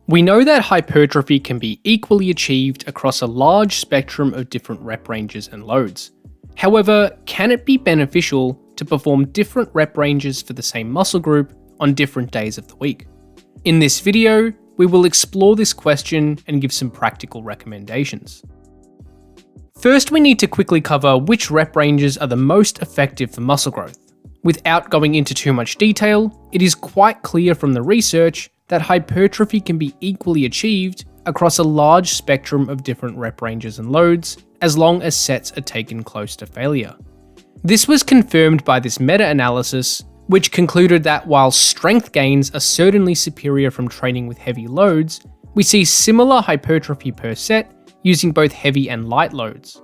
We know that hypertrophy can be equally achieved across a large spectrum of different rep ranges and loads. However, can it be beneficial to perform different rep ranges for the same muscle group on different days of the week? In this video, we will explore this question and give some practical recommendations. First, we need to quickly cover which rep ranges are the most effective for muscle growth. Without going into too much detail, it is quite clear from the research that hypertrophy can be equally achieved across a large spectrum of different rep ranges and loads, as long as sets are taken close to failure. This was confirmed by this meta-analysis, which concluded that while strength gains are certainly superior from training with heavy loads, we see similar hypertrophy per set using both heavy and light loads.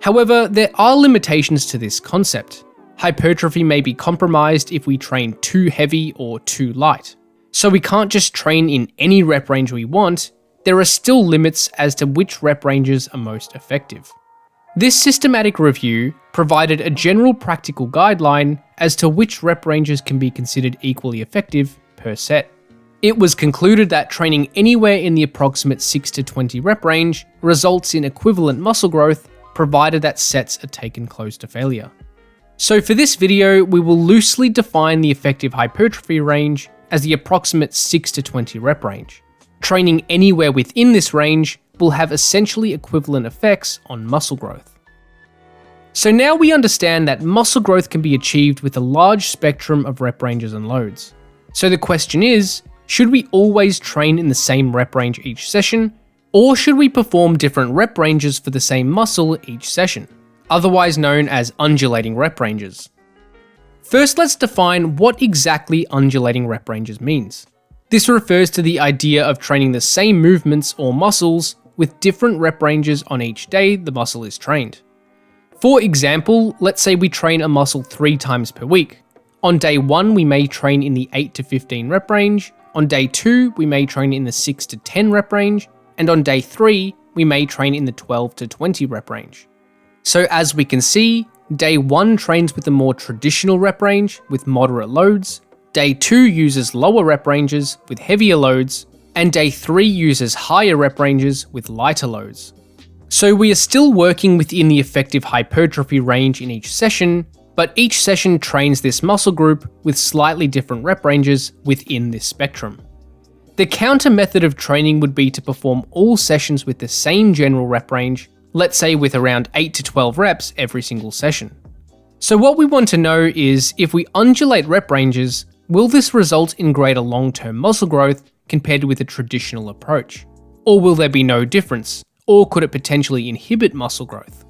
However, there are limitations to this concept. Hypertrophy may be compromised if we train too heavy or too light. So we can't just train in any rep range we want, there are still limits as to which rep ranges are most effective. This systematic review provided a general practical guideline as to which rep ranges can be considered equally effective per set. It was concluded that training anywhere in the approximate 6 to 20 rep range results in equivalent muscle growth, provided that sets are taken close to failure. So for this video, we will loosely define the effective hypertrophy range as the approximate 6 to 20 rep range. Training anywhere within this range will have essentially equivalent effects on muscle growth. So now we understand that muscle growth can be achieved with a large spectrum of rep ranges and loads. So the question is, should we always train in the same rep range each session, or should we perform different rep ranges for the same muscle each session, otherwise known as undulating rep ranges? First, let's define what exactly undulating rep ranges means. This refers to the idea of training the same movements or muscles with different rep ranges on each day the muscle is trained. For example, let's say we train a muscle 3 times per week. On day 1, we may train in the 8 to 15 rep range, on day 2, we may train in the 6 to 10 rep range, and on day 3, we may train in the 12 to 20 rep range. So as we can see, day 1 trains with a more traditional rep range with moderate loads, day 2 uses lower rep ranges with heavier loads, and day 3 uses higher rep ranges with lighter loads. So we are still working within the effective hypertrophy range in each session, but each session trains this muscle group with slightly different rep ranges within this spectrum. The counter method of training would be to perform all sessions with the same general rep range, let's say with around 8 to 12 reps every single session. So what we want to know is, if we undulate rep ranges, will this result in greater long-term muscle growth compared with a traditional approach? Or will there be no difference? Or could it potentially inhibit muscle growth?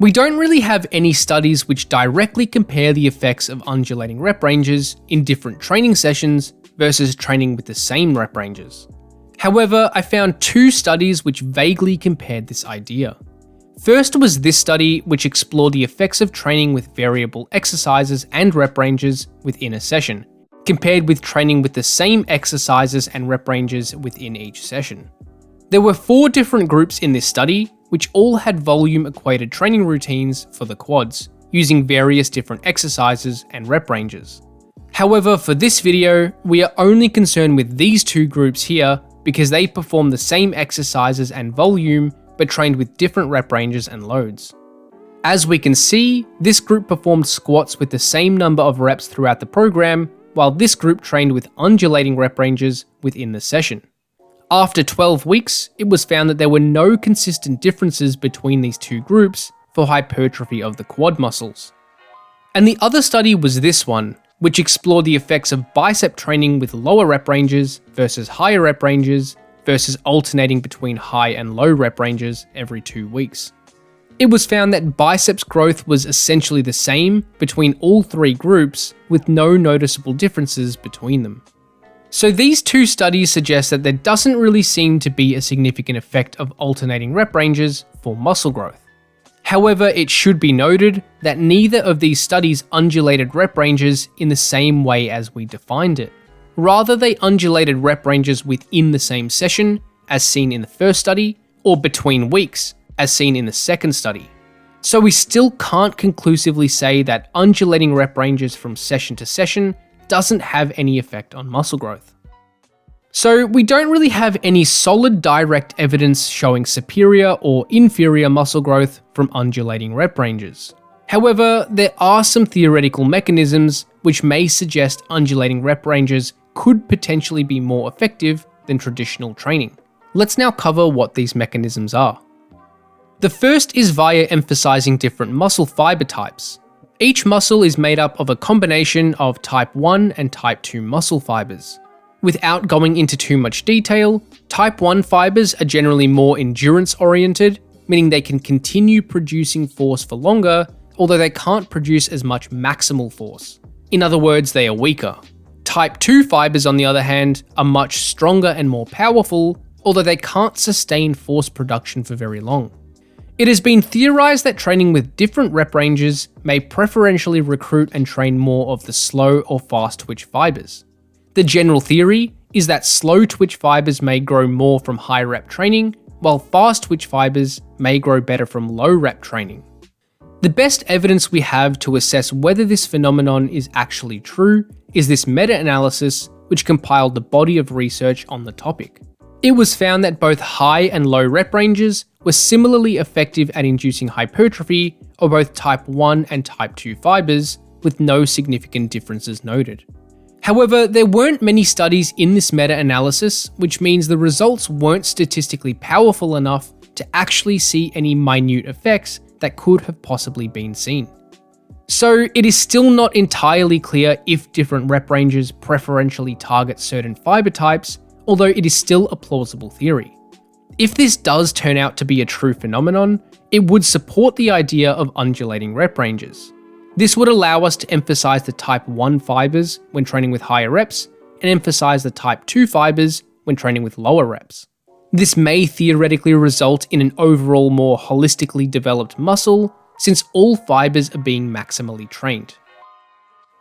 We don't really have any studies which directly compare the effects of undulating rep ranges in different training sessions versus training with the same rep ranges. However, I found 2 studies which vaguely compared this idea. First was this study, which explored the effects of training with variable exercises and rep ranges within a session, compared with training with the same exercises and rep ranges within each session. There were 4 different groups in this study, which all had volume-equated training routines for the quads, using various different exercises and rep ranges. However, for this video, we are only concerned with these 2 groups here because they perform the same exercises and volume, but trained with different rep ranges and loads. As we can see, this group performed squats with the same number of reps throughout the program, while this group trained with undulating rep ranges within the session. After 12 weeks, it was found that there were no consistent differences between these 2 groups for hypertrophy of the quad muscles. And the other study was this one, which explored the effects of bicep training with lower rep ranges versus higher rep ranges versus alternating between high and low rep ranges every 2 weeks. It was found that biceps growth was essentially the same between all 3 groups, with no noticeable differences between them. So these 2 studies suggest that there doesn't really seem to be a significant effect of alternating rep ranges for muscle growth. However, it should be noted that neither of these studies undulated rep ranges in the same way as we defined it. Rather, they undulated rep ranges within the same session, as seen in the first study, or between weeks, as seen in the second study. So we still can't conclusively say that undulating rep ranges from session to session doesn't have any effect on muscle growth. So we don't really have any solid direct evidence showing superior or inferior muscle growth from undulating rep ranges. However, there are some theoretical mechanisms which may suggest undulating rep ranges could potentially be more effective than traditional training. Let's now cover what these mechanisms are. The first is via emphasizing different muscle fiber types. Each muscle is made up of a combination of type 1 and type 2 muscle fibers. Without going into too much detail, type 1 fibers are generally more endurance-oriented, meaning they can continue producing force for longer, although they can't produce as much maximal force. In other words, they are weaker. Type 2 fibers, on the other hand, are much stronger and more powerful, although they can't sustain force production for very long. It has been theorized that training with different rep ranges may preferentially recruit and train more of the slow or fast twitch fibers. The general theory is that slow twitch fibers may grow more from high rep training, while fast twitch fibers may grow better from low rep training. The best evidence we have to assess whether this phenomenon is actually true is this meta-analysis which compiled the body of research on the topic. It was found that both high and low rep ranges were similarly effective at inducing hypertrophy of both type 1 and type 2 fibers, with no significant differences noted. However, there weren't many studies in this meta-analysis, which means the results weren't statistically powerful enough to actually see any minute effects that could have possibly been seen. So it is still not entirely clear if different rep ranges preferentially target certain fiber types, although it is still a plausible theory. If this does turn out to be a true phenomenon, it would support the idea of undulating rep ranges. This would allow us to emphasize the type 1 fibers when training with higher reps, and emphasize the type 2 fibers when training with lower reps. This may theoretically result in an overall more holistically developed muscle, since all fibers are being maximally trained.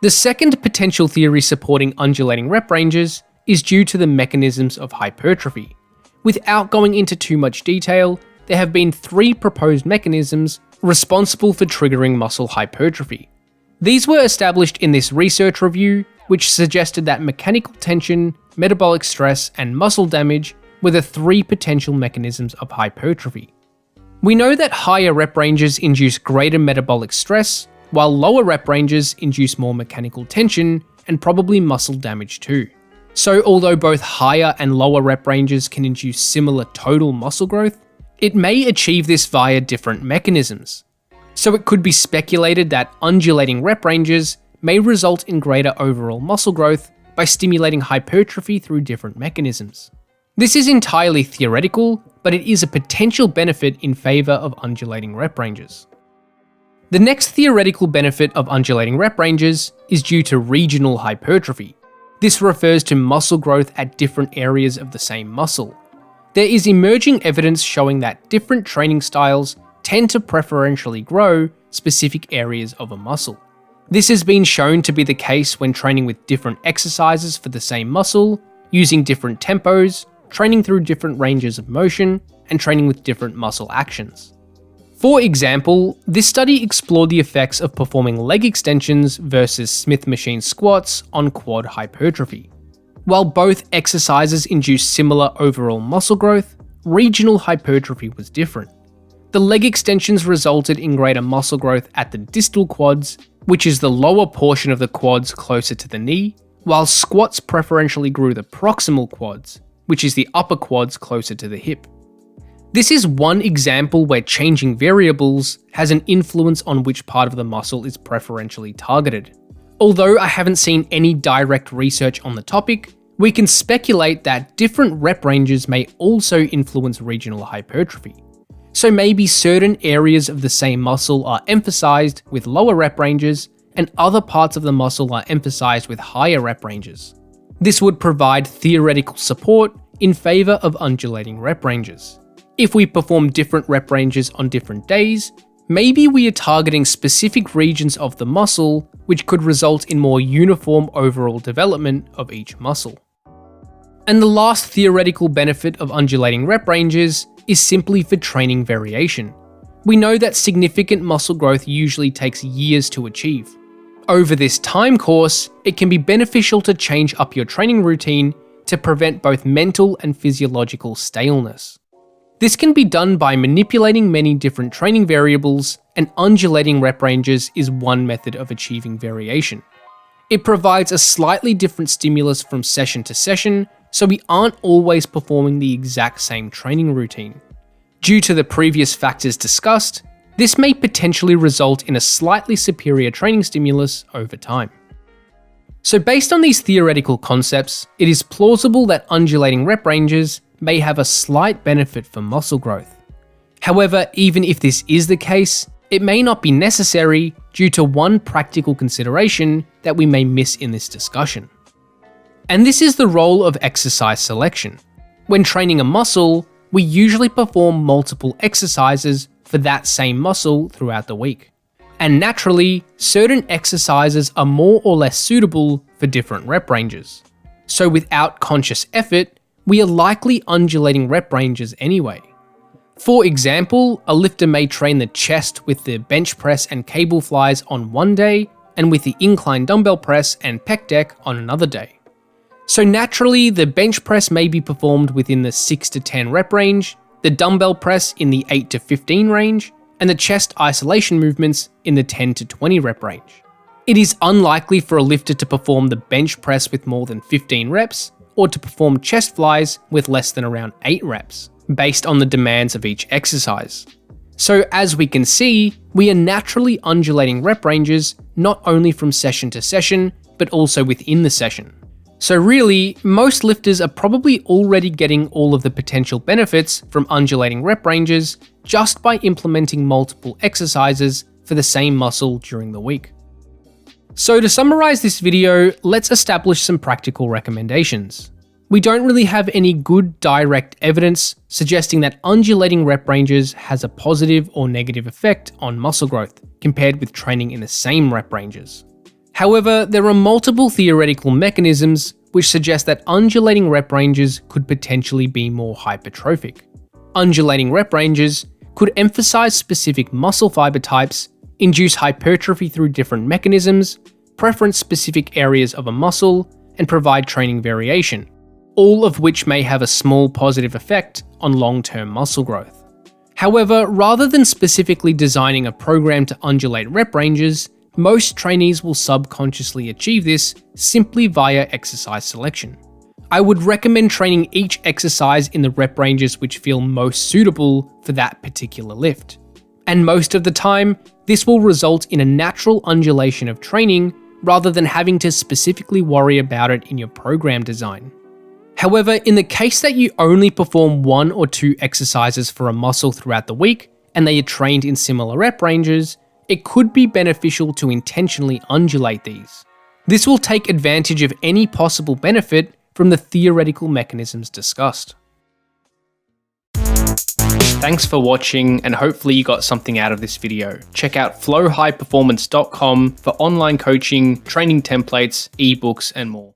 The second potential theory supporting undulating rep ranges is due to the mechanisms of hypertrophy. Without going into too much detail, there have been 3 proposed mechanisms responsible for triggering muscle hypertrophy. These were established in this research review, which suggested that mechanical tension, metabolic stress, and muscle damage were the 3 potential mechanisms of hypertrophy. We know that higher rep ranges induce greater metabolic stress, while lower rep ranges induce more mechanical tension and probably muscle damage too. So although both higher and lower rep ranges can induce similar total muscle growth, it may achieve this via different mechanisms. So it could be speculated that undulating rep ranges may result in greater overall muscle growth by stimulating hypertrophy through different mechanisms. This is entirely theoretical, but it is a potential benefit in favor of undulating rep ranges. The next theoretical benefit of undulating rep ranges is due to regional hypertrophy. This refers to muscle growth at different areas of the same muscle. There is emerging evidence showing that different training styles tend to preferentially grow specific areas of a muscle. This has been shown to be the case when training with different exercises for the same muscle, using different tempos, training through different ranges of motion, and training with different muscle actions. For example, this study explored the effects of performing leg extensions versus Smith machine squats on quad hypertrophy. While both exercises induced similar overall muscle growth, regional hypertrophy was different. The leg extensions resulted in greater muscle growth at the distal quads, which is the lower portion of the quads closer to the knee, while squats preferentially grew the proximal quads, which is the upper quads closer to the hip. This is one example where changing variables has an influence on which part of the muscle is preferentially targeted. Although I haven't seen any direct research on the topic, we can speculate that different rep ranges may also influence regional hypertrophy. So maybe certain areas of the same muscle are emphasized with lower rep ranges, and other parts of the muscle are emphasized with higher rep ranges. This would provide theoretical support in favor of undulating rep ranges. If we perform different rep ranges on different days, maybe we are targeting specific regions of the muscle, which could result in more uniform overall development of each muscle. And the last theoretical benefit of undulating rep ranges is simply for training variation. We know that significant muscle growth usually takes years to achieve. Over this time course, it can be beneficial to change up your training routine to prevent both mental and physiological staleness. This can be done by manipulating many different training variables, and undulating rep ranges is one method of achieving variation. It provides a slightly different stimulus from session to session, so we aren't always performing the exact same training routine. Due to the previous factors discussed, this may potentially result in a slightly superior training stimulus over time. So based on these theoretical concepts, it is plausible that undulating rep ranges may have a slight benefit for muscle growth. However, even if this is the case, it may not be necessary due to one practical consideration that we may miss in this discussion. And this is the role of exercise selection. When training a muscle, we usually perform multiple exercises for that same muscle throughout the week. And naturally, certain exercises are more or less suitable for different rep ranges. So without conscious effort, we are likely undulating rep ranges anyway. For example, a lifter may train the chest with the bench press and cable flies on one day, and with the incline dumbbell press and pec deck on another day. So naturally, the bench press may be performed within the 6 to 10 rep range, the dumbbell press in the 8 to 15 range, and the chest isolation movements in the 10 to 20 rep range. It is unlikely for a lifter to perform the bench press with more than 15 reps, or to perform chest flies with less than around 8 reps, based on the demands of each exercise. So as we can see, we are naturally undulating rep ranges not only from session to session, but also within the session. So really, most lifters are probably already getting all of the potential benefits from undulating rep ranges just by implementing multiple exercises for the same muscle during the week. So to summarize this video, let's establish some practical recommendations. We don't really have any good direct evidence suggesting that undulating rep ranges has a positive or negative effect on muscle growth compared with training in the same rep ranges. However, there are multiple theoretical mechanisms which suggest that undulating rep ranges could potentially be more hypertrophic. Undulating rep ranges could emphasize specific muscle fiber types, induce hypertrophy through different mechanisms, preference specific areas of a muscle, and provide training variation, all of which may have a small positive effect on long-term muscle growth. However, rather than specifically designing a program to undulate rep ranges, most trainees will subconsciously achieve this simply via exercise selection. I would recommend training each exercise in the rep ranges which feel most suitable for that particular lift. And most of the time, this will result in a natural undulation of training rather than having to specifically worry about it in your program design. However, in the case that you only perform 1 or 2 exercises for a muscle throughout the week and they are trained in similar rep ranges, it could be beneficial to intentionally undulate these. This will take advantage of any possible benefit from the theoretical mechanisms discussed. Thanks for watching, and hopefully you got something out of this video. Check out flowhighperformance.com for online coaching, training templates, ebooks, and more.